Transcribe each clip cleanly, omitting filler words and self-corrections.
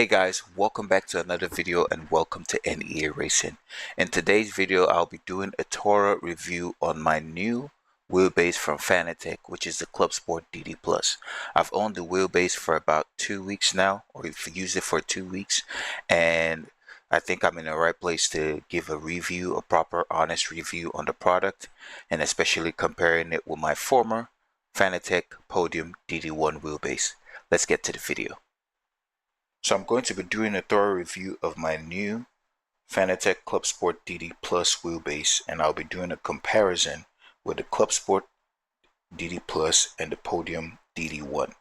Hey guys, welcome back to another video and welcome to NEA Racing. In today's video, I'll be doing a thorough review on my new wheelbase from Fanatec, which is the CLUBSPORT DD Plus. I've owned the wheelbase for about 2 weeks now, or I've used it for 2 weeks, and I think I'm in the right place to give a review, a proper honest review on the product, and especially comparing it with my former Fanatec Podium DD1 wheelbase. Let's get to the video. So I'm going to be doing a thorough review of my new Fanatec CLUBSPORT DD Plus wheelbase, and I'll be doing a comparison with the CLUBSPORT DD Plus and the Podium DD1.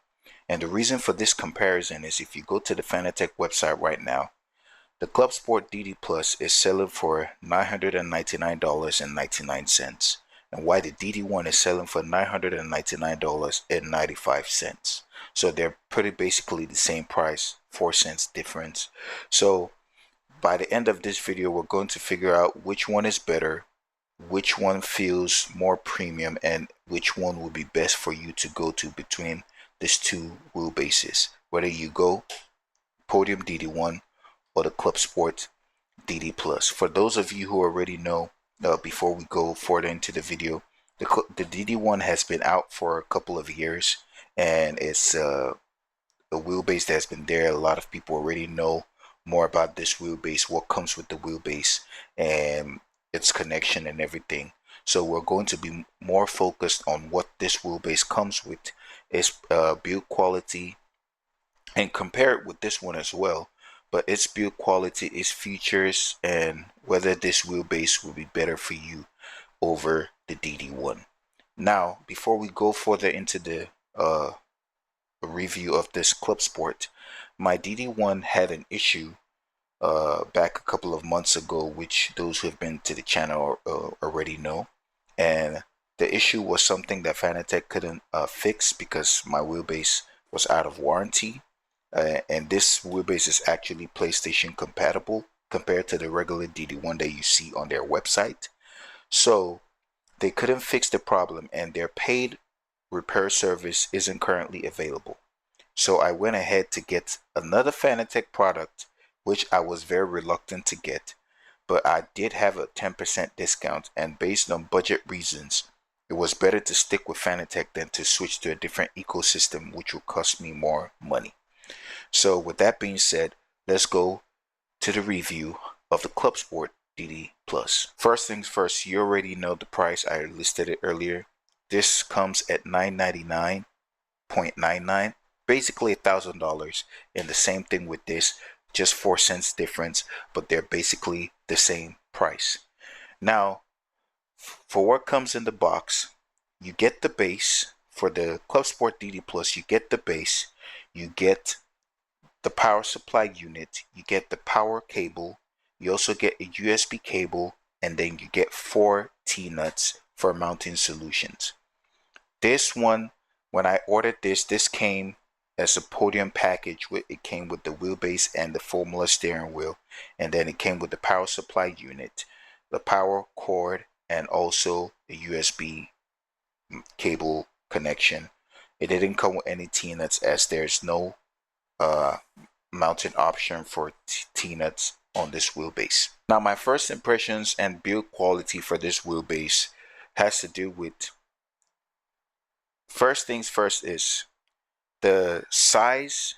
And the reason for this comparison is if you go to the Fanatec website right now, the CLUBSPORT DD Plus is selling for $999.99, and why the DD1 is selling for $999.95. So they're pretty basically the same price, 4 cents difference. So by the end of this video, we're going to figure out which one is better, which one feels more premium, and which one will be best for you to go to between these two wheelbases, whether you go Podium DD1 or the CLUBSPORT DD Plus. For those of you who already know, before we go further into the video, the DD1 has been out for a couple of years, and it's a wheelbase that's been there. A lot of people already know more about this wheelbase, what comes with the wheelbase, and its connection and everything. So we're going to be more focused on what this wheelbase comes with, its build quality, and compare it with this one as well. But its build quality, its features, and whether this wheelbase will be better for you over the DD1. Now, before we go further into the review of this CLUBSPORT, my DD1 had an issue back a couple of months ago, which those who have been to the channel already know. And the issue was something that Fanatec couldn't fix because my wheelbase was out of warranty. And this wheelbase is actually PlayStation compatible compared to the regular DD1 that you see on their website. So they couldn't fix the problem, and their paid repair service isn't currently available. So I went ahead to get another Fanatec product, which I was very reluctant to get, but I did have a 10% discount, and based on budget reasons, it was better to stick with Fanatec than to switch to a different ecosystem, which will cost me more money. So with that being said, let's go to the review of the CLUBSPORT DD Plus. First things first, you already know the price. I listed it earlier. This comes at $999.99, basically $1,000. And the same thing with this, just 4 cents difference, but they're basically the same price. Now, for what comes in the box, you get the base. For the CLUBSPORT DD Plus, you get the base, you get the power supply unit, you get the power cable, you also get a USB cable, and then you get 4 T-nuts for mounting solutions. This one, when I ordered this came as a Podium package. It came with the wheelbase and the Formula steering wheel, and then it came with the power supply unit, the power cord, and also a USB cable connection. It didn't come with any T-nuts, as there's no mounting option for T-nuts on this wheelbase. Now, my first impressions and build quality for this wheelbase has to do with, first things first, is the size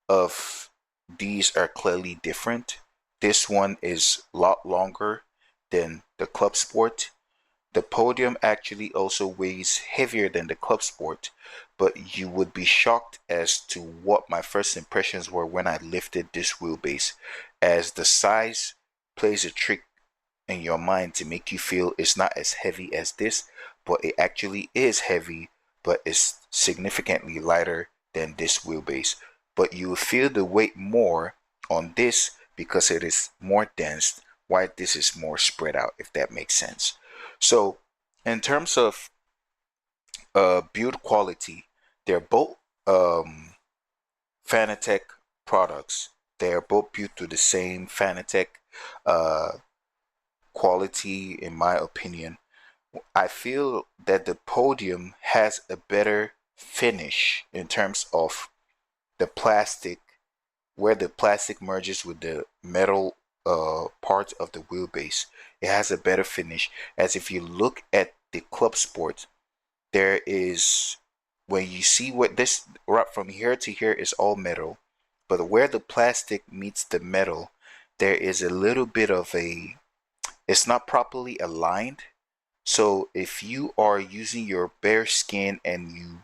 of these are clearly different. This one is a lot longer than the CLUBSPORT. The Podium actually also weighs heavier than the CLUBSPORT, but you would be shocked as to what my first impressions were when I lifted this wheelbase, as the size plays a trick in your mind to make you feel it's not as heavy as this, but it actually is heavy, but it's significantly lighter than this wheelbase. But you will feel the weight more on this because it is more dense, while this is more spread out, if that makes sense. So in terms of build quality, they're both Fanatec products. They are both built to the same Fanatec quality, in my opinion. I feel that the Podium has a better finish in terms of the plastic where the plastic merges with the metal part of the wheelbase, it has a better finish. As if you look at the Club Sport, there is, when you see what this, right from here to here is all metal, but where the plastic meets the metal, there is a little bit of a, it's not properly aligned. So if you are using your bare skin and you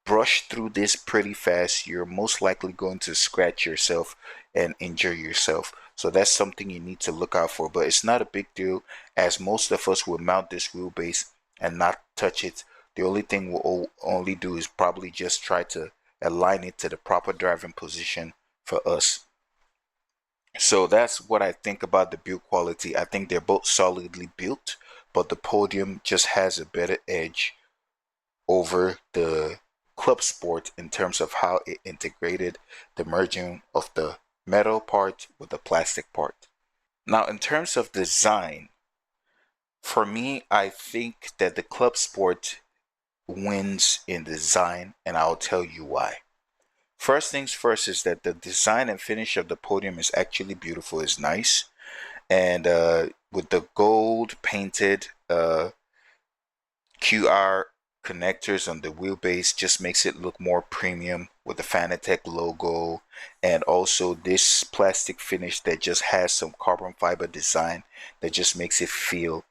brush through this pretty fast, you're most likely going to scratch yourself and injure yourself. So that's something you need to look out for, but it's not a big deal, as most of us will mount this wheelbase and not touch it. The only thing we'll only do is probably just try to align it to the proper driving position for us. So that's what I think about the build quality. I think they're both solidly built, but the Podium just has a better edge over the Club Sport in terms of how it integrated the merging of the metal part with the plastic part. Now, in terms of design, for me, I think that the Club Sport wins in design, and I'll tell you why. First things first is that the design and finish of the Podium is actually beautiful, is nice, and with the gold painted QR connectors on the wheelbase just makes it look more premium with the Fanatec logo, and also this plastic finish that just has some carbon fiber design that just makes it feel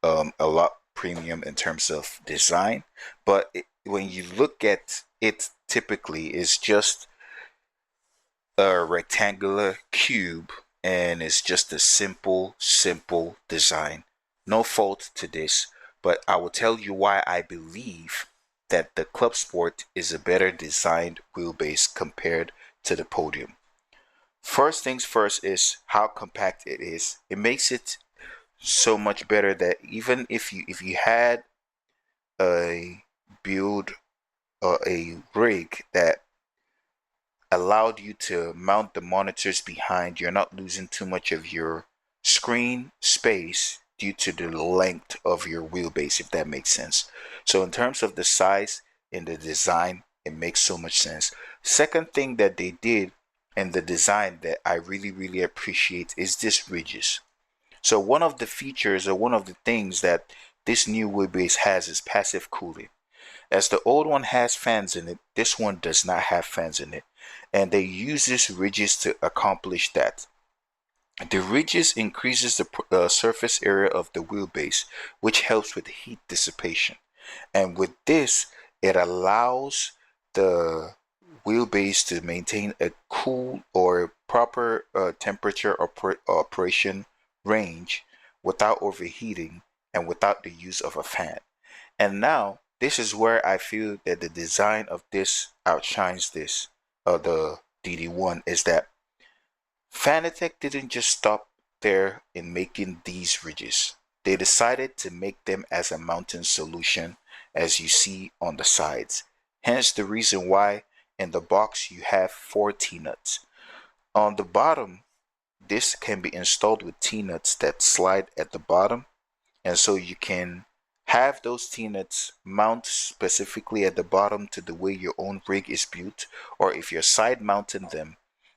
a lot premium in terms of design. But when you look at it, typically it's just a rectangular cube, and it's just a simple design. No fault to this, but I will tell you why I believe that the Club Sport is a better designed wheelbase compared to the Podium. First things first is how compact it is. It makes it so much better that even if you had a build or a rig that allowed you to mount the monitors behind, you're not losing too much of your screen space due to the length of your wheelbase, if that makes sense. So in terms of the size and the design, it makes so much sense. Second thing that they did in the design that I really appreciate is this ridges. So one of the features, or one of the things that this new wheelbase has, is passive cooling. As the old one has fans in it, this one does not have fans in it. And they use these ridges to accomplish that. The ridges increases the surface area of the wheelbase, which helps with heat dissipation. And with this, it allows the wheelbase to maintain a cool or proper temperature operation range without overheating and without the use of a fan. And now, this is where I feel that the design of this outshines this, the DD1, is that Fanatec didn't just stop there in making these ridges. They decided to make them as a mounting solution, as you see on the sides. Hence the reason why in the box you have 4 T-nuts. On the bottom, this can be installed with T-nuts that slide at the bottom, and so you can have those T-nuts mount specifically at the bottom to the way your own rig is built, or if you're side mounting them,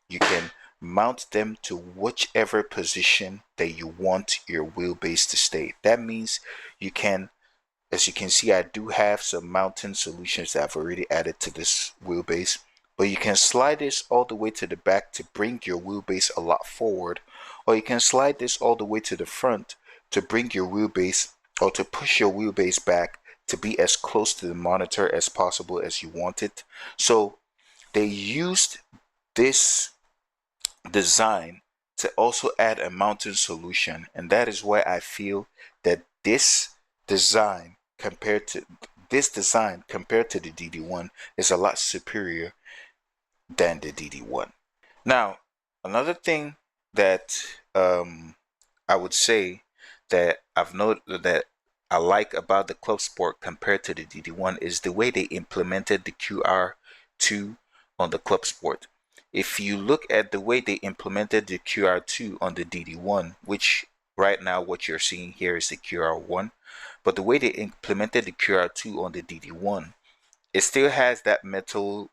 you can mount them to whichever position that you want your wheelbase to stay. That means you can, as you can see, I do have some mounting solutions that I've already added to this wheelbase, but you can slide this all the way to the back to bring your wheelbase a lot forward, or you can slide this all the way to the front to bring your wheelbase, or to push your wheelbase back to be as close to the monitor as possible as you want it. So they used this design to also add a mounting solution, and that is why I feel that this design compared to the DD1 is a lot superior than the DD1. Now, another thing that I would say that I've noted that I like about the Club Sport compared to the DD1 is the way they implemented the QR2 on the Club Sport. If you look at the way they implemented the QR2 on the DD1, which right now what you're seeing here is the QR1, but the way they implemented the QR2 on the DD1, it still has that metal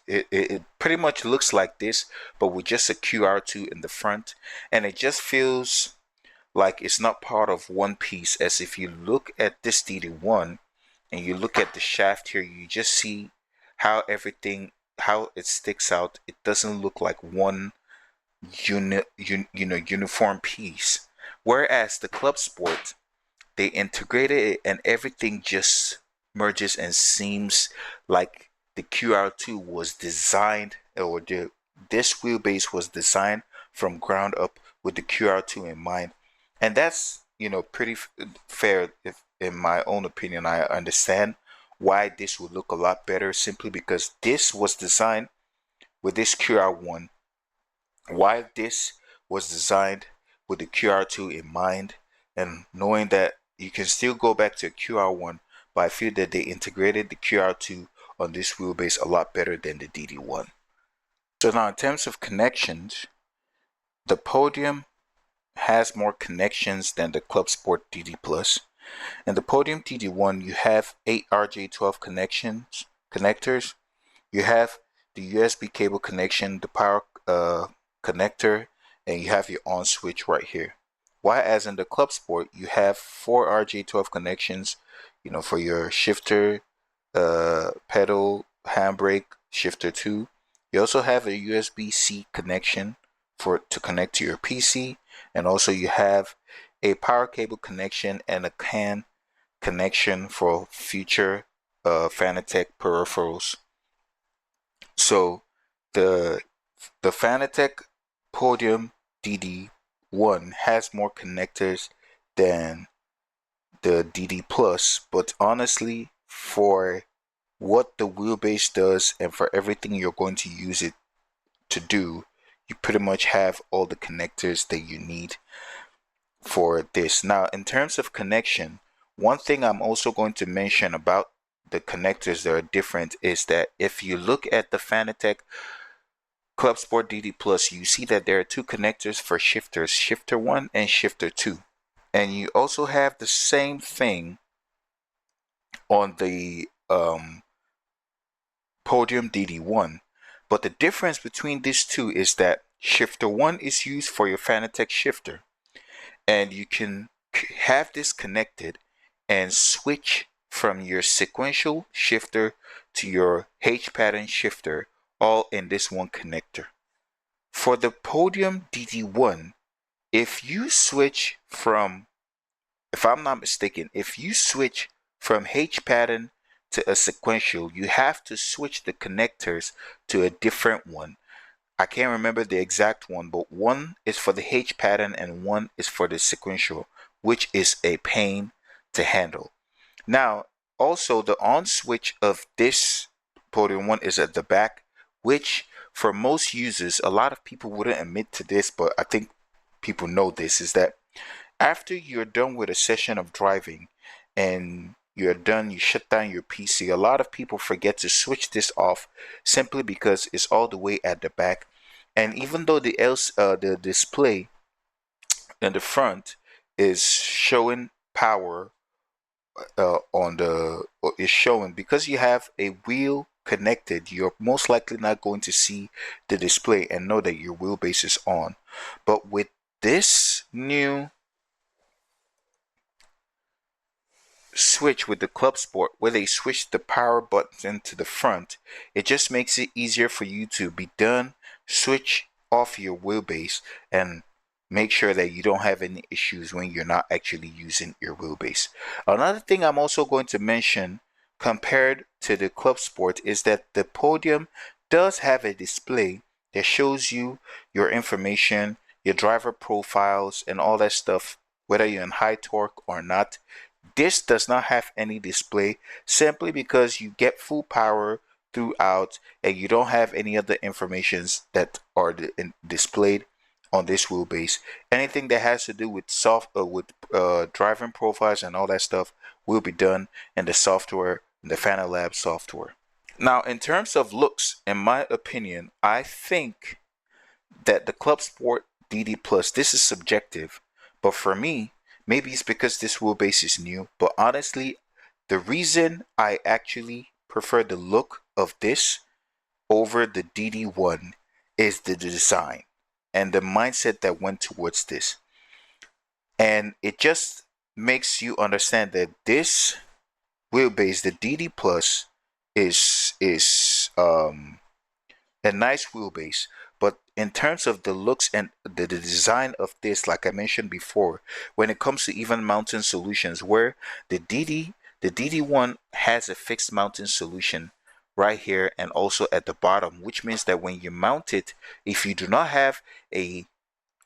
it pretty much looks like this, but with just a QR2 in the front, and it just feels like it's not part of one piece. As if you look at this DD1 and you look at the shaft here, you just see how how it sticks out. It doesn't look like one uniform piece. Whereas the Club Sport, they integrated it and everything just merges and seems like the QR2 was designed, or this wheelbase was designed from ground up with the QR2 in mind. And that's, pretty fair. If in my own opinion, I understand why this would look a lot better, simply because this was designed with this QR1, why this was designed with the QR2 in mind, and knowing that you can still go back to a QR1, but I feel that they integrated the QR2 on this wheelbase a lot better than the DD1. So now in terms of connections, the Podium has more connections than the Club Sport DD Plus. In the Podium DD1, you have 8 RJ12 connectors. You have the USB cable connection, the power connector, and you have your on switch right here. Why, as in the Club Sport, you have 4 RJ12 connections, for your shifter, pedal, handbrake, shifter 2. You also have a USB-C connection to connect to your PC, and also you have a power cable connection and a CAN connection for future Fanatec peripherals. So the Fanatec Podium DD1 has more connectors than the DD Plus, but honestly, for what the wheelbase does and for everything you're going to use it to do, you pretty much have all the connectors that you need for this. Now, in terms of connection, one thing I'm also going to mention about the connectors that are different is that if you look at the Fanatec Club Sport DD Plus, you see that there are 2 connectors for shifters, shifter 1 and shifter 2. And you also have the same thing on the Podium DD1. But the difference between these two is that shifter 1 is used for your Fanatec shifter. And you can have this connected and switch from your sequential shifter to your H pattern shifter, all in this one connector. For the Podium DD1, if you switch from, if I'm not mistaken, if you switch from H pattern to a sequential, you have to switch the connectors to a different one. I can't remember the exact one, but one is for the H pattern and one is for the sequential, which is a pain to handle. Now, also the on switch of this Podium 1 is at the back, which for most users, a lot of people wouldn't admit to this, but I think people know this, is that after you're done with a session of driving and you're done, you shut down your PC, a lot of people forget to switch this off simply because it's all the way at the back. And even though the display in the front is showing power is showing, because you have a wheel connected, you're most likely not going to see the display and know that your wheelbase is on. But with this new switch with the Club Sport, where they switch the power button to the front, it just makes it easier for you to be done, switch off your wheelbase, and make sure that you don't have any issues when you're not actually using your wheelbase. Another thing I'm also going to mention compared to the Club Sport is that the Podium does have a display that shows you your information, your driver profiles, and all that stuff, whether you're in high torque or not. This does not have any display simply because you get full power throughout and you don't have any other informations that are displayed on this wheelbase. Anything that has to do with driving profiles and all that stuff will be done in the software, in the Fanalab software. Now, in terms of looks, in my opinion, I think that the Club Sport DD Plus, this is subjective, but for me, maybe it's because this wheelbase is new, but honestly, the reason I actually prefer the look of this over the DD1 is the design and the mindset that went towards this. And it just makes you understand that this wheelbase, the DD Plus, is a nice wheelbase. But in terms of the looks and the design of this, like I mentioned before, when it comes to even mounting solutions, where the DD1 has a fixed mounting solution right here and also at the bottom, which means that when you mount it, if you do not have a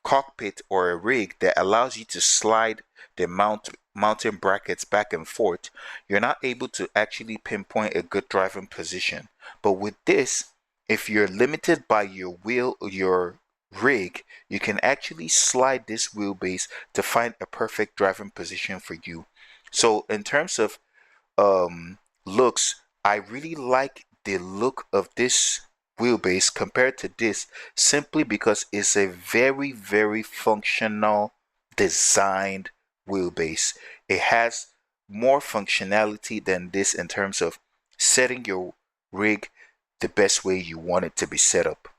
cockpit or a rig that allows you to slide the mounting brackets back and forth, you're not able to actually pinpoint a good driving position. But with this, if you're limited by your wheel or your rig, you can actually slide this wheelbase to find a perfect driving position for you. So in terms of looks, I really like the look of this wheelbase compared to this, simply because it's a very functional designed wheelbase. It has more functionality than this in terms of setting your rig the best way you want it to be set up.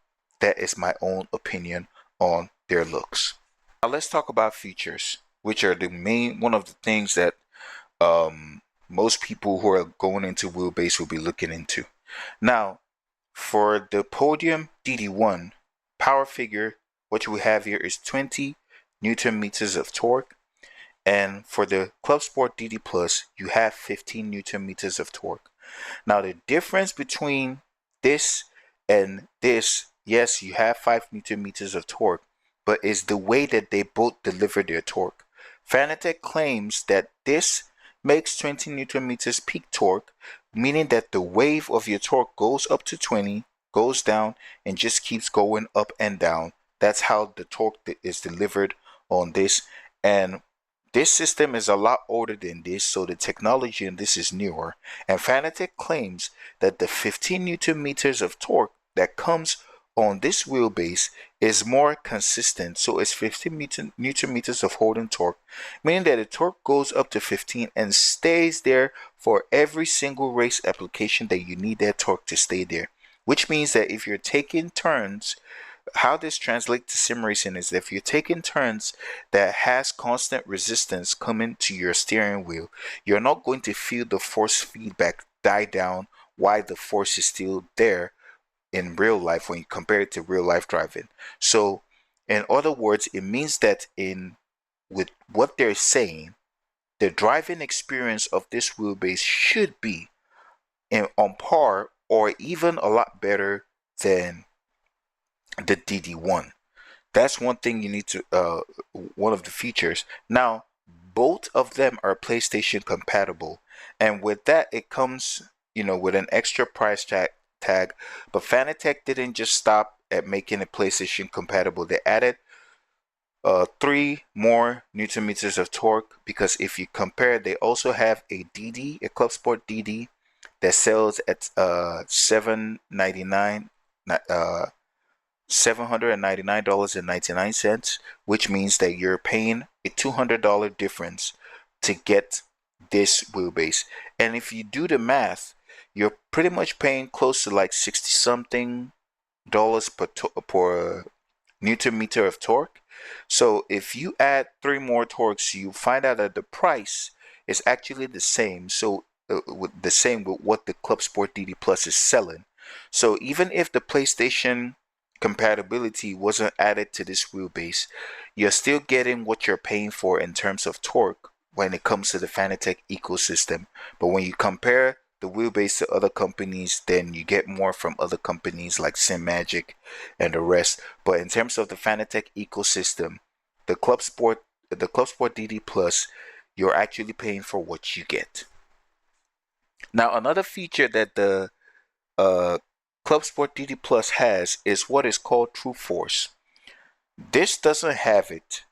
That is my own opinion on their looks. Now let's talk about features, which are the main one of the things that most people who are going into wheelbase will be looking into. Now, for the Podium DD1 power figure, what we have here is 20 Newton meters of torque, and for the CLUBSPORT DD Plus, you have 15 Newton meters of torque. Now, the difference between this and this, yes, you have 5 Newton meters of torque, but it's the way that they both deliver their torque. Fanatec claims that this makes 20 Newton meters peak torque, meaning that the wave of your torque goes up to 20, goes down, and just keeps going up and down. That's how the torque is delivered on this. And this system is a lot older than this, so the technology in this is newer. And Fanatec claims that the 15 Newton meters of torque that comes on this wheelbase is more consistent. So it's 15 Newton meters of holding torque, meaning that the torque goes up to 15 and stays there for every single race application that you need that torque to stay there. Which means that if you're taking turns, how this translates to sim racing is that if you're taking turns that has constant resistance coming to your steering wheel, you're not going to feel the force feedback die down while the force is still there in real life when you compare it to real life driving. So in other words, it means that with what they're saying, the driving experience of this wheelbase should be on par or even a lot better than the DD1. That's one thing you need to one of the features. Now, both of them are PlayStation compatible, and with that it comes, with an extra price tag. But Fanatec didn't just stop at making it PlayStation compatible. They added 3 more Newton meters of torque, because if you compare, they also have a DD, a CLUBSPORT DD that sells at $799.99, which means that you're paying a $200 difference to get this wheelbase. And if you do the math, you're pretty much paying close to like 60 something dollars per Newton meter of torque. So if you add 3 more torques, you find out that the price is actually the same. So with what the CLUBSPORT DD Plus is selling. So even if the PlayStation compatibility wasn't added to this wheelbase, you're still getting what you're paying for in terms of torque when it comes to the Fanatec ecosystem. But when you compare the wheelbase to other companies, then you get more from other companies like SimMagic and the rest. But in terms of the Fanatec ecosystem, the CLUBSPORT DD Plus, you're actually paying for what you get. Now, another feature that the CLUBSPORT DD Plus has is what is called True Force. This doesn't have it,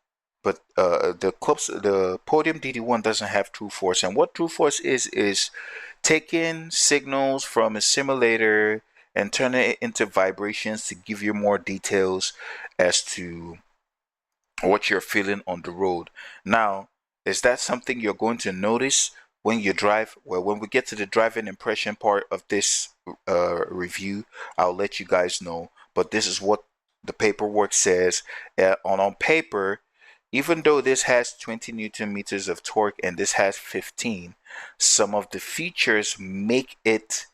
but the Podium DD1 doesn't have True Force. And what True Force is taking signals from a simulator and turning it into vibrations to give you more details as to what you're feeling on the road. Now, is that something you're going to notice when you drive, well, when we get to the driving impression part of this review, I'll let you guys know. But this is what the paperwork says. On paper, even though this has 20 Newton meters of torque and this has 15, some of the features make it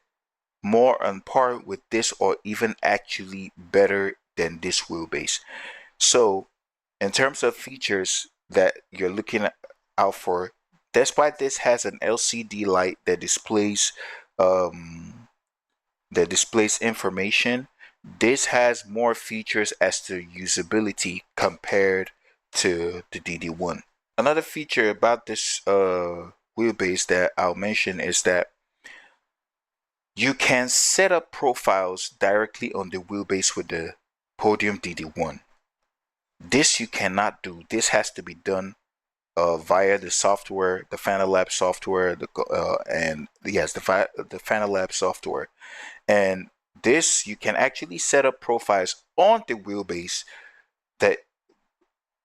more on par with this, or even actually better than this wheelbase. So in terms of features that you're looking out for, despite this has an LCD light that displays information, this has more features as to usability compared to the DD1. Another feature about this wheelbase that I'll mention is that you can set up profiles directly on the wheelbase with the Podium DD1. This you cannot do. This has to be done via the software, the Fanatec software, the Fanatec software. And this, you can actually set up profiles on the wheelbase that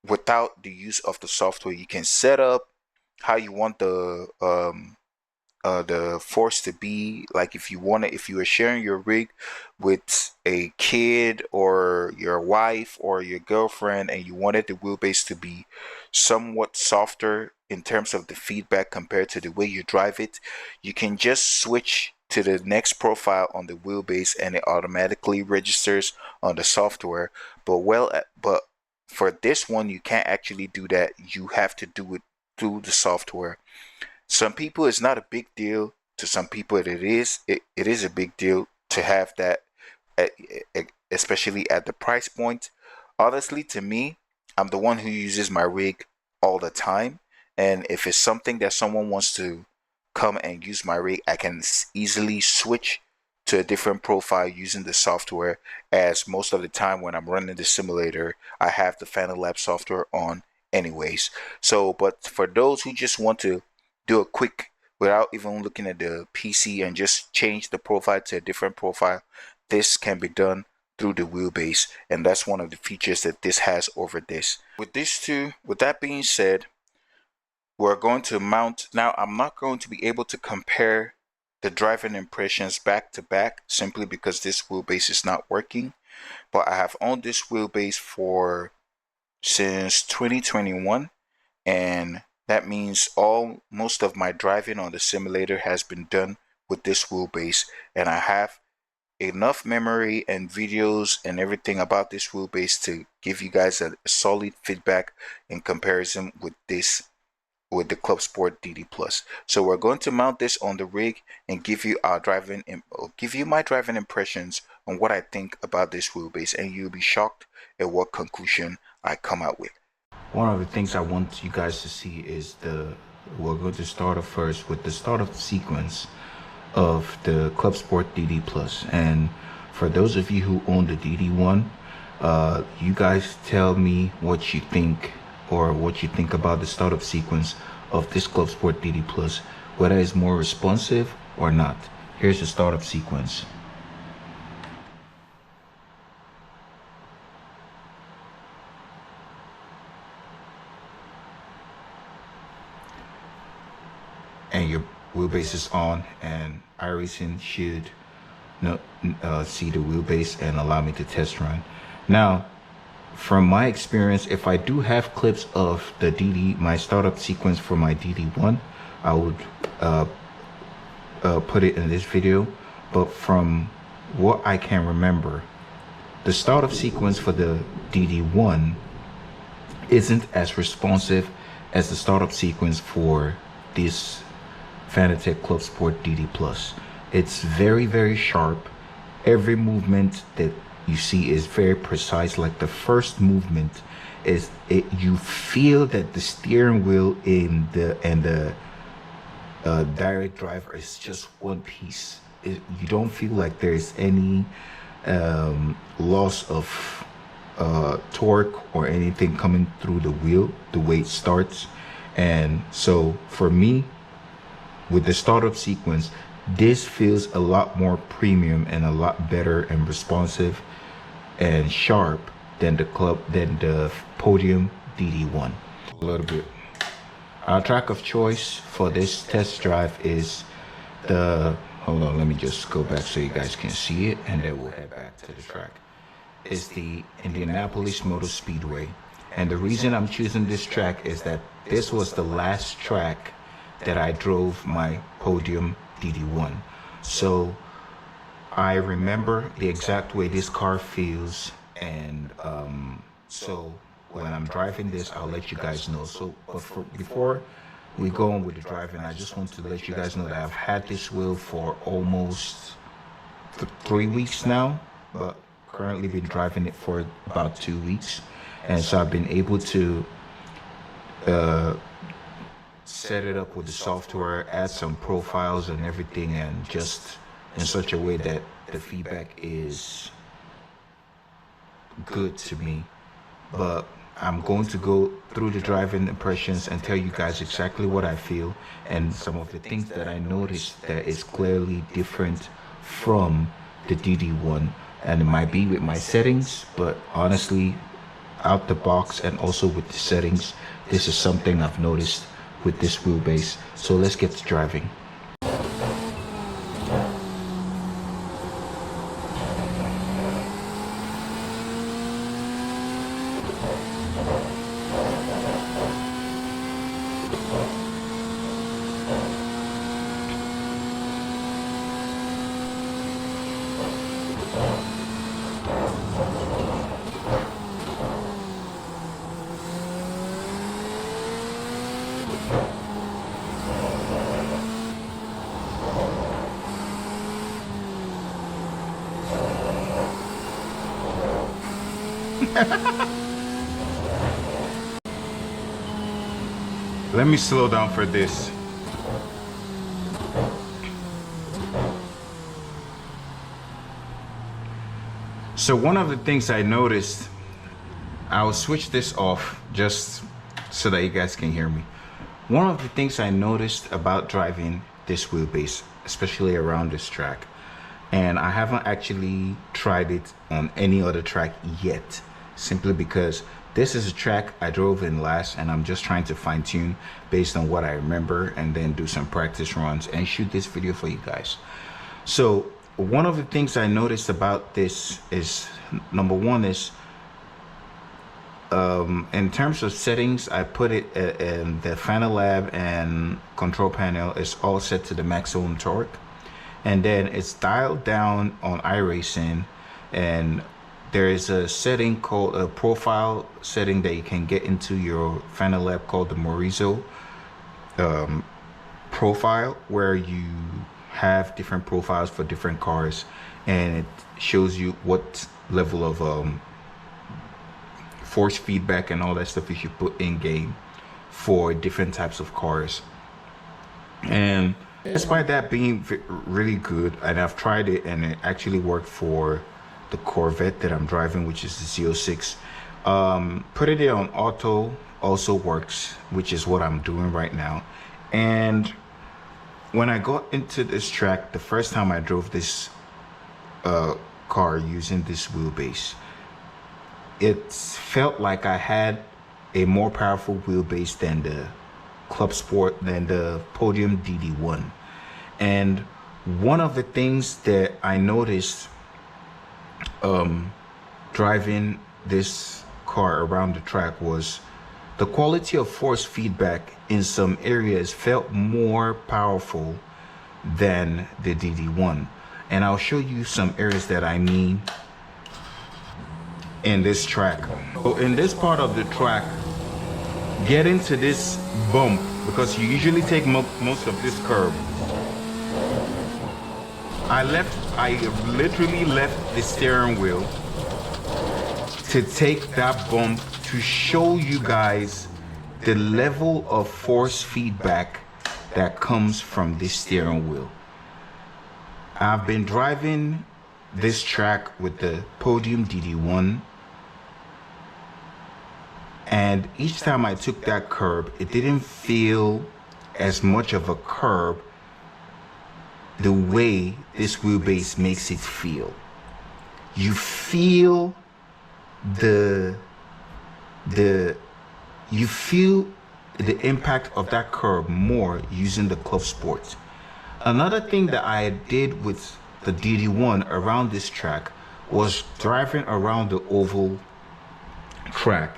without the use of the software. You can set up how you want the force to be. Like if you are sharing your rig with a kid or your wife or your girlfriend, and you wanted the wheelbase to be somewhat softer in terms of the feedback compared to the way you drive it, you can just switch to the next profile on the wheelbase and it automatically registers on the software. But for this one, you can't actually do that. You have to do it through the software. Some people, it's not a big deal. To some people, it is a big deal to have that, especially at the price point. Honestly, to me, I'm the one who uses my rig all the time, and if it's something that someone wants to come and use my rig, I can easily switch to a different profile using the software, as most of the time when I'm running the simulator, I have the Fanatec software on anyways. So, but for those who just want to do a quick, without even looking at the PC, and just change the profile to a different profile, this can be done through the wheelbase, and that's one of the features that this has over this. With that being said, we're going to mount. Now, I'm not going to be able to compare the driving impressions back to back simply because this wheelbase is not working, but I have owned this wheelbase since 2021, and that means most of my driving on the simulator has been done with this wheelbase, and I have enough memory and videos and everything about this wheelbase to give you guys a solid feedback in comparison with the CLUBSPORT DD Plus. So we're going to mount this on the rig and give you my driving impressions on what I think about this wheelbase, and you'll be shocked at what conclusion I come out with. One of the things I want you guys to see is we're going to start off first with the startup sequence of the CLUBSPORT DD Plus. And for those of you who own the DD1, you guys tell me what you think, or what you think about the startup sequence of this CLUBSPORT DD Plus, whether it's more responsive or not. Here's the startup sequence. And your wheelbase is on, and iRacing should see the wheelbase and allow me to test run. Now, from my experience, if I do have clips of the DD, my startup sequence for my DD1, I would put it in this video. But from what I can remember, the startup sequence for the DD1 isn't as responsive as the startup sequence for this Fanatec CLUBSPORT DD Plus. It's very, very sharp. Every movement that you see is very precise. Like the first movement is you feel that the steering wheel and the direct driver is just one piece. You don't feel like there's any loss of torque or anything coming through the wheel the way it starts. And so for me, with the startup sequence, this feels a lot more premium and a lot better and responsive and sharp than the Podium DD1. A little bit. Our track of choice for this test drive is the, hold on, let me just go back so you guys can see it, and then we'll head back to the track. It's the Indianapolis Motor Speedway. And the reason I'm choosing this track is that this was the last track that I drove my Podium DD1. So I remember the exact way this car feels, and so when I'm driving this, I'll let you guys know. So before we go on with the driving, I just want to let you guys know that I've had this wheel for almost 3 weeks now, but currently been driving it for about 2 weeks. And so I've been able to set it up with the software, add some profiles and everything, and just in such a way that the feedback is good to me. But I'm going to go through the driving impressions and tell you guys exactly what I feel and some of the things that I noticed that is clearly different from the DD1. And it might be with my settings, but honestly, out the box and also with the settings, this is something I've noticed with this wheelbase. So let's get to driving. Let me slow down for this. So one of the things I noticed, I'll switch this off just so that you guys can hear me. One of the things I noticed about driving this wheelbase, especially around this track, and I haven't actually tried it on any other track yet, simply because this is a track I drove in last, and I'm just trying to fine tune based on what I remember and then do some practice runs and shoot this video for you guys. So one of the things I noticed about this is, number one is, in terms of settings, I put it in the Fanatec and control panel is all set to the maximum torque. And then it's dialed down on iRacing, and there is a setting called a profile setting that you can get into your Fanatec called the Morizo profile, where you have different profiles for different cars, and it shows you what level of force feedback and all that stuff you should put in game for different types of cars. And despite that being really good, and I've tried it and it actually worked for the Corvette that I'm driving, which is the Z06. Putting it on auto also works, which is what I'm doing right now. And when I got into this track, the first time I drove this car using this wheelbase, it felt like I had a more powerful wheelbase than the than the Podium DD1. And one of the things that I noticed driving this car around the track was the quality of force feedback in some areas felt more powerful than the DD1. And I'll show you some areas that I mean in this track. So in this part of the track, getting to this bump, because you usually take most of this curve, I literally left the steering wheel to take that bump to show you guys the level of force feedback that comes from this steering wheel. I've been driving this track with the Podium DD1, and each time I took that curb, it didn't feel as much of a curb the way this wheelbase makes it feel. You feel you feel the impact of that curb more using the Club Sport. Another thing that I did with the DD1 around this track was driving around the oval track.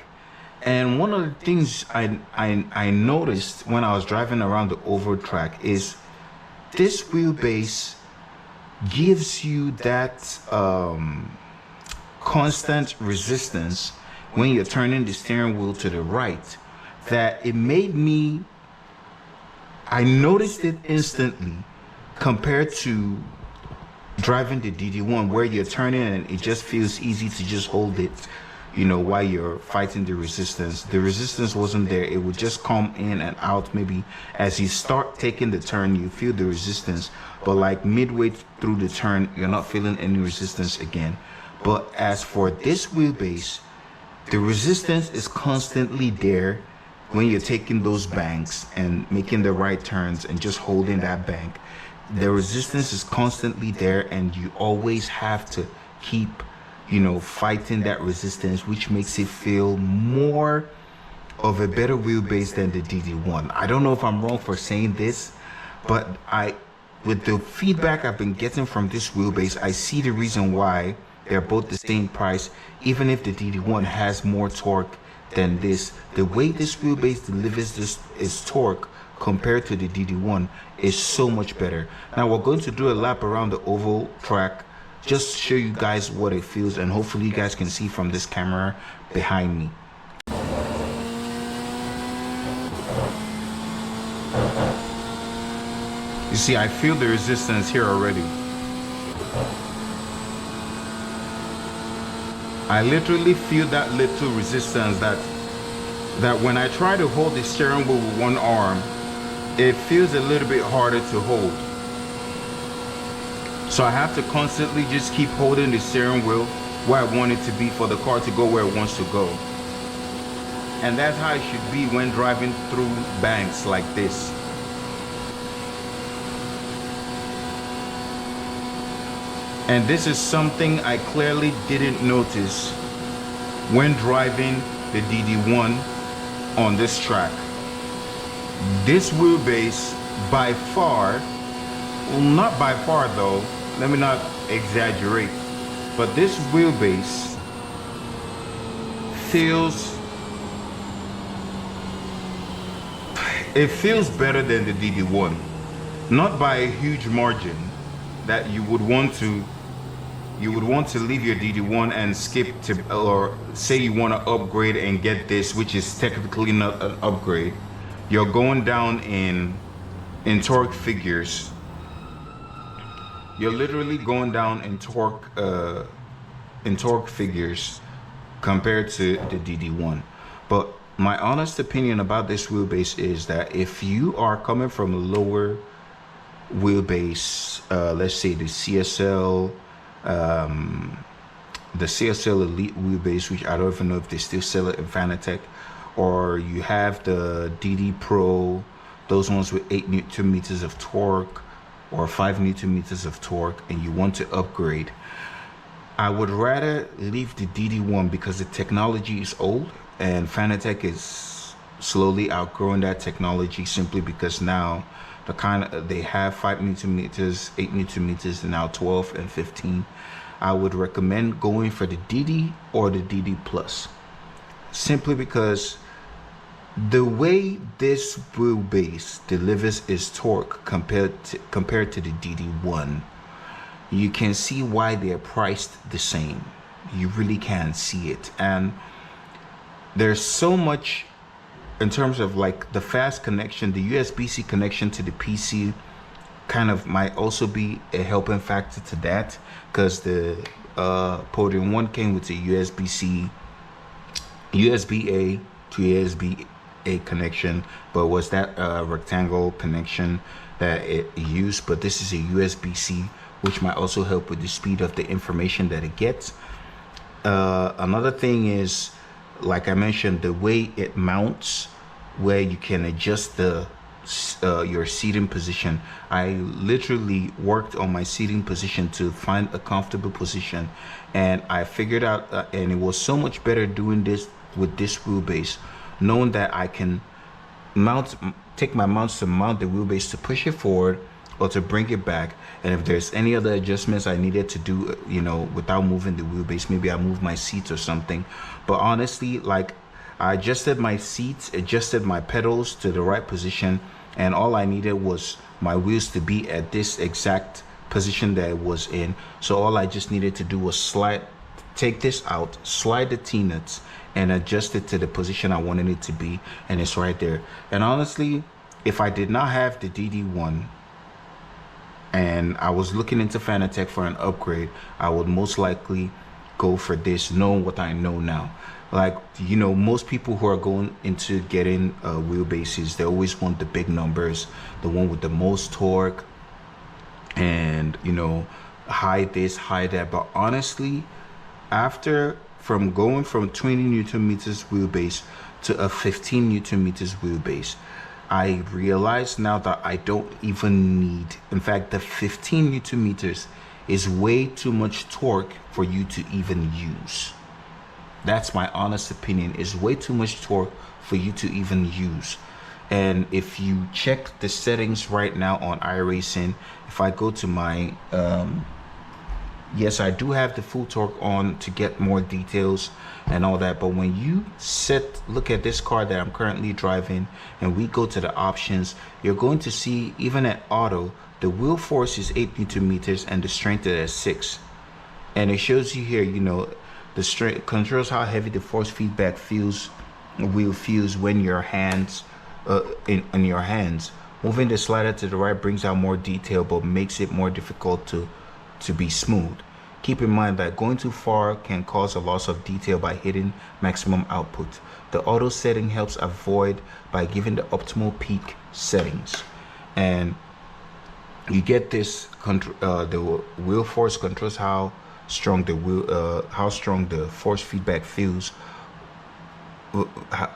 And one of the things I noticed when I was driving around the oval track is this wheelbase gives you that constant resistance when you're turning the steering wheel to the right, that it made me, I noticed it instantly compared to driving the DD1 where you're turning and it just feels easy to just hold it, you know, while you're fighting the resistance. The resistance wasn't there. It would just come in and out. Maybe as you start taking the turn, you feel the resistance, but like midway through the turn, you're not feeling any resistance again. But as for this wheelbase, the resistance is constantly there when you're taking those banks and making the right turns and just holding that bank. The resistance is constantly there, and you always have to keep, you know, fighting that resistance, which makes it feel more of a better wheelbase than the DD1. I don't know if I'm wrong for saying this, but with the feedback I've been getting from this wheelbase, I see the reason why they're both the same price, even if the DD1 has more torque than this. The way this wheelbase delivers is torque compared to the DD1 is so much better. Now we're going to do a lap around the oval track just to show you guys what it feels, and hopefully you guys can see from this camera behind me. You see, I feel the resistance here already. I literally feel that little resistance that when I try to hold the steering wheel with one arm, it feels a little bit harder to hold. So I have to constantly just keep holding the steering wheel where I want it to be for the car to go where it wants to go. And that's how it should be when driving through banks like this. And this is something I clearly didn't notice when driving the DD1 on this track. This wheelbase by far, well, not by far though, let me not exaggerate, but this wheelbase feels better than the DD1. Not by a huge margin that you would want to leave your DD1 and skip to, or say you want to upgrade and get this, which is technically not an upgrade. You're going down in torque figures. You're literally going down in torque figures compared to the DD1. But my honest opinion about this wheelbase is that if you are coming from a lower wheelbase, let's say the CSL Elite wheelbase, which I don't even know if they still sell it in Fanatec, or you have the DD Pro, those ones with 8 Newton meters of torque or 5 Newton meters of torque, and you want to upgrade, I would rather leave the DD1 because the technology is old and Fanatec is slowly outgrowing that technology, simply because now they have 5 Newton meters, 8 Newton meters, and now 12 and 15. I would recommend going for the DD or the DD Plus, simply because the way this wheelbase delivers its torque compared to the DD1, you can see why they're priced the same. You really can see it. And there's so much in terms of like the fast connection. The USB-C connection to the PC kind of might also be a helping factor to that, because the Podium 1 came with a USB-A to USB-A connection, but was that rectangle connection that it used. But this is a USB-C, which might also help with the speed of the information that it gets. Another thing is, like I mentioned, the way it mounts, where you can adjust your seating position. I literally worked on my seating position to find a comfortable position, and I figured out and it was so much better doing this with this wheelbase, knowing that I can take my mounts to mount the wheelbase to push it forward or to bring it back. And if there's any other adjustments I needed to do, you know, without moving the wheelbase, maybe I move my seats or something. But honestly, like, I adjusted my seats, adjusted my pedals to the right position, and all I needed was my wheels to be at this exact position that it was in. So all I just needed to do was take this out, slide the T-nuts, and adjust it to the position I wanted it to be, and it's right there. And honestly, if I did not have the DD1 and I was looking into Fanatec for an upgrade, I would most likely go for this, knowing what I know now. Like, you know, most people who are going into getting wheelbases, they always want the big numbers, the one with the most torque, and, you know, high this, high that. But honestly, from going from 20 Newton meters wheelbase to a 15 Newton meters wheelbase, I realize now that I don't even need, in fact, the 15 Newton meters is way too much torque for you to even use. That's my honest opinion, is way too much torque for you to even use. And if you check the settings right now on iRacing, if I go to my yes, I do have the full torque on to get more details and all that, but when you look at this car that I'm currently driving and we go to the options, you're going to see, even at auto, the wheel force is 8 Newton meters and the strength is at 6. And it shows you here, you know, the strength controls how heavy the force feedback wheel feels when your hands in your hands. Moving the slider to the right brings out more detail but makes it more difficult to be smooth. Keep in mind that going too far can cause a loss of detail by hitting maximum output. The auto setting helps avoid by giving the optimal peak settings. And you get this the wheel force controls how strong the force feedback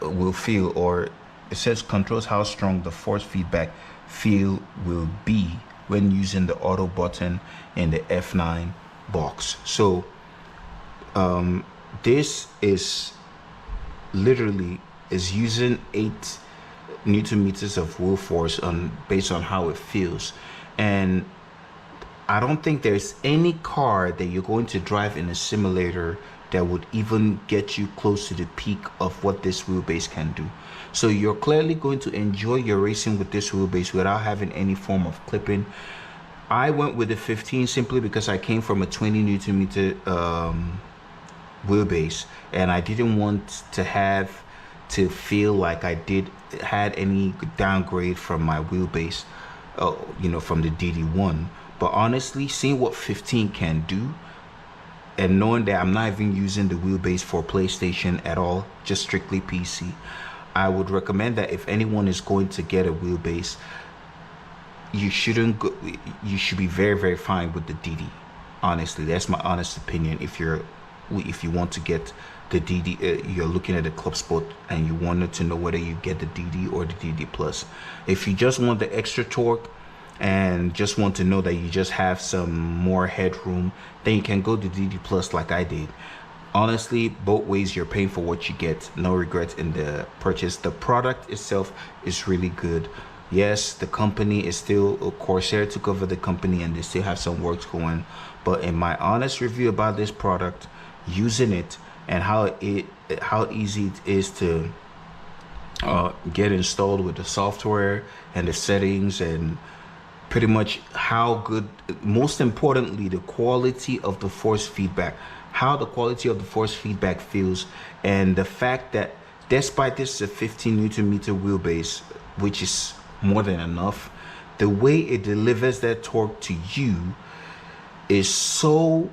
will feel, or it says controls how strong the force feedback feel will be when using the auto button in the F9 box. So this is literally using 8 Newton meters of wheel force based on how it feels. And I don't think there's any car that you're going to drive in a simulator that would even get you close to the peak of what this wheelbase can do. So you're clearly going to enjoy your racing with this wheelbase without having any form of clipping. I went with the 15 simply because I came from a 20 Newton meter wheelbase, and I didn't want to feel like I had any downgrade from my wheelbase, you know, from the DD1. But honestly, seeing what 15 can do, and knowing that I'm not even using the wheelbase for PlayStation at all, just strictly PC, I would recommend that if anyone is going to get a wheelbase, you should be very, very fine with the DD. Honestly, that's my honest opinion. If you want to get the DD, you're looking at the Club Sport and you wanted to know whether you get the DD or the DD Plus. If you just want the extra torque and just want to know that you just have some more headroom, then you can go to DD Plus like I did. Honestly, both ways, you're paying for what you get. No regrets in the purchase. The product itself is really good. Yes, the company is still, Corsair took over the company and they still have some works going, but in my honest review about this product, using it and how easy it is to get installed with the software and the settings, and pretty much how good, most importantly, the quality of the force feedback, how the quality of the force feedback feels, and the fact that despite this is a 15 Newton meter wheelbase, which is more than enough, the way it delivers that torque to you is so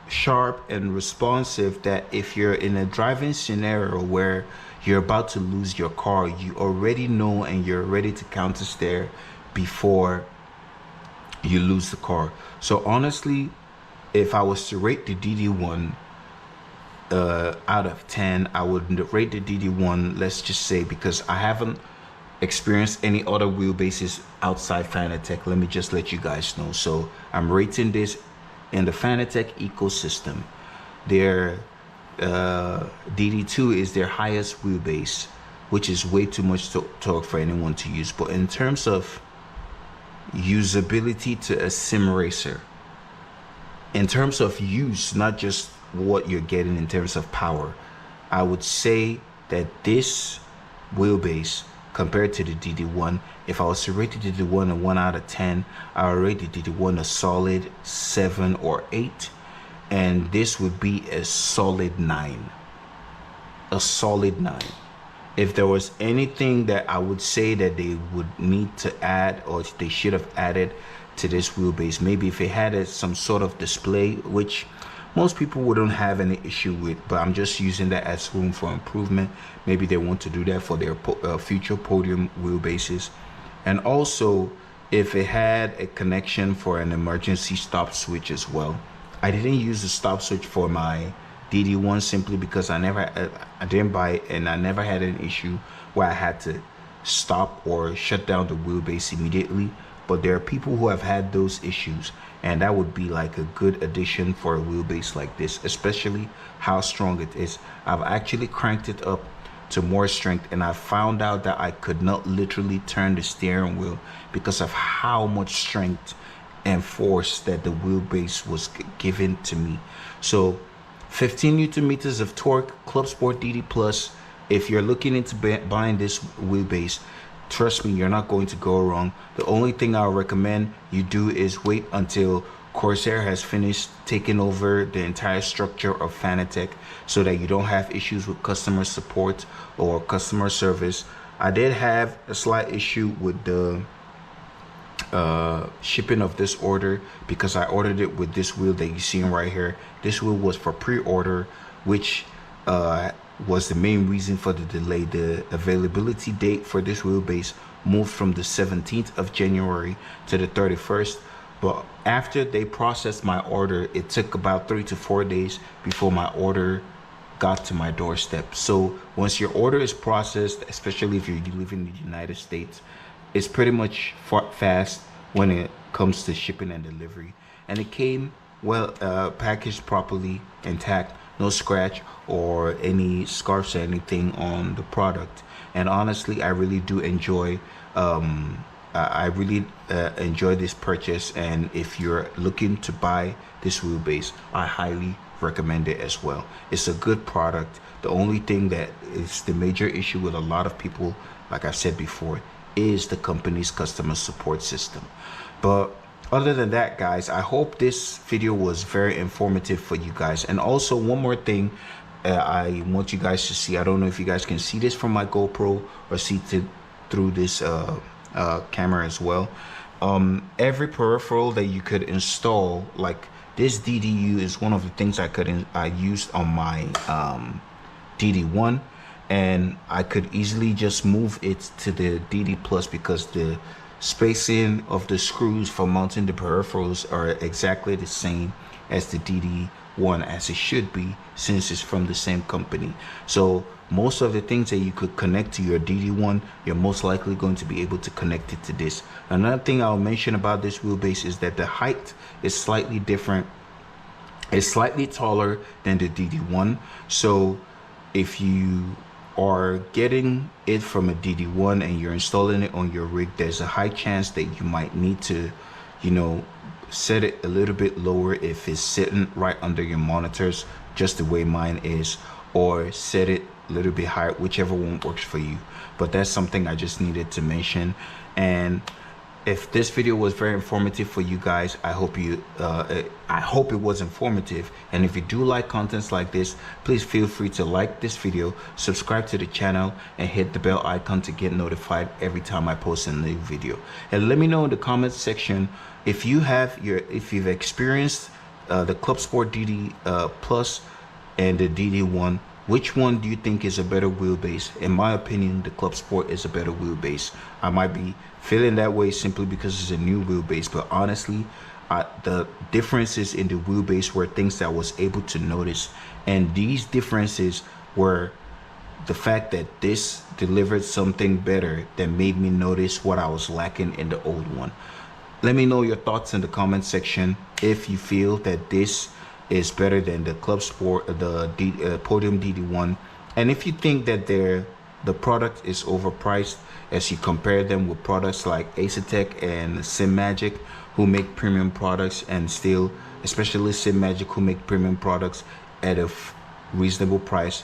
sharp and responsive that if you're in a driving scenario where you're about to lose your car, you already know and you're ready to counter steer before you lose the car. So honestly, if I was to rate the DD1 out of 10, I would rate the DD1, let's just say, because I haven't experienced any other wheelbases outside Fanatec, let me just let you guys know. So I'm rating this in the Fanatec ecosystem. Their DD2 is their highest wheelbase which is way too much torque for anyone to use. But in terms of usability to a sim racer, in terms of use, not just what you're getting in terms of power, I would say that this wheelbase compared to the DD1, if I was to rate the DD1 a 1 out of 10, I would rate the DD1 a solid 7 or 8, and this would be a solid 9. A solid 9. If there was anything that I would say that they would need to add, or they should have added to this wheelbase, maybe if it had some sort of display, which most people wouldn't have any issue with, but I'm just using that as room for improvement. Maybe they want to do that for their future podium wheelbases. And also, if it had a connection for an emergency stop switch as well. I didn't use the stop switch for my DD1 simply because I didn't buy it, and I never had an issue where I had to stop or shut down the wheelbase immediately. But there are people who have had those issues, and that would be like a good addition for a wheelbase like this, especially how strong it is. I've actually cranked it up to more strength, and I found out that I could not literally turn the steering wheel because of how much strength and force that the wheelbase was given to me. So 15 Newton meters of torque, CLUBSPORT DD Plus. If you're looking into buying this wheelbase, trust me, you're not going to go wrong. The only thing I'll recommend you do is wait until Corsair has finished taking over the entire structure of Fanatec, so that you don't have issues with customer support or customer service. I did have a slight issue with the shipping of this order because I ordered it with this wheel that you're seeing right here. This wheel was for pre-order, which was the main reason for the delay. The availability date for this wheelbase moved from the 17th of January to the 31st, but after they processed my order, it took about 3 to 4 days before my order got to my doorstep. So once your order is processed, especially if you live in the United States, it's pretty much fast when it comes to shipping and delivery. And it came well packaged properly, intact, no scratch or any scarfs or anything on the product. And honestly, I really do enjoy enjoy this purchase. And if you're looking to buy this wheelbase, I highly recommend it as well. It's a good product. The only thing that is the major issue with a lot of people, like I said before, is the company's customer support system. But other than that, guys, I hope this video was very informative for you guys. And also one more thing I want you guys to see. I don't know if you guys can see this from my GoPro or see through this camera as well. Every peripheral that you could install, like this DDU is one of the things I used on my DD1, and I could easily just move it to the DD Plus because the spacing of the screws for mounting the peripherals are exactly the same as the DD1, as it should be, since it's from the same company. So most of the things that you could connect to your DD1, you're most likely going to be able to connect it to this. Another thing I'll mention about this wheelbase is that the height is slightly different. It's slightly taller than the DD1. So if you are getting it from a DD1 and you're installing it on your rig, there's a high chance that you might need to, you know, set it a little bit lower if it's sitting right under your monitors, just the way mine is, or set it a little bit higher, whichever one works for you. But that's something I just needed to mention. And if this video was very informative for you guys, I hope it was informative. And if you do like contents like this, please feel free to like this video, subscribe to the channel, and hit the bell icon to get notified every time I post a new video. And let me know in the comments section if you've experienced the CLUBSPORT DD Plus and the DD1. Which one do you think is a better wheelbase? In my opinion, the CLUBSPORT is a better wheelbase. I might be feeling that way simply because it's a new wheelbase, but honestly, the differences in the wheelbase were things that I was able to notice, and these differences were the fact that this delivered something better that made me notice what I was lacking in the old one. Let me know your thoughts in the comment section if you feel that this is better than the CLUBSPORT, the Podium DD1, and if you think that they're the product is overpriced as you compare them with products like Acertech and SimMagic, who make premium products, and still, especially SimMagic, who make premium products at a reasonable price,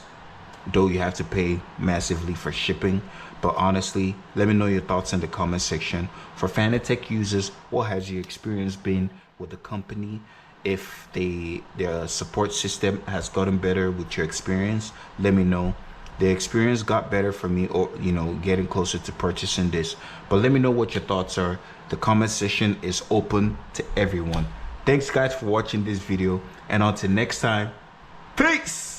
though you have to pay massively for shipping. But honestly, let me know your thoughts in the comment section. For Fanatec users, what has your experience been with the company? If their support system has gotten better with your experience, let me know. The experience got better for me, or getting closer to purchasing this. But let me know what your thoughts are. The comment section is open to everyone. Thanks guys for watching this video, and until next time, peace.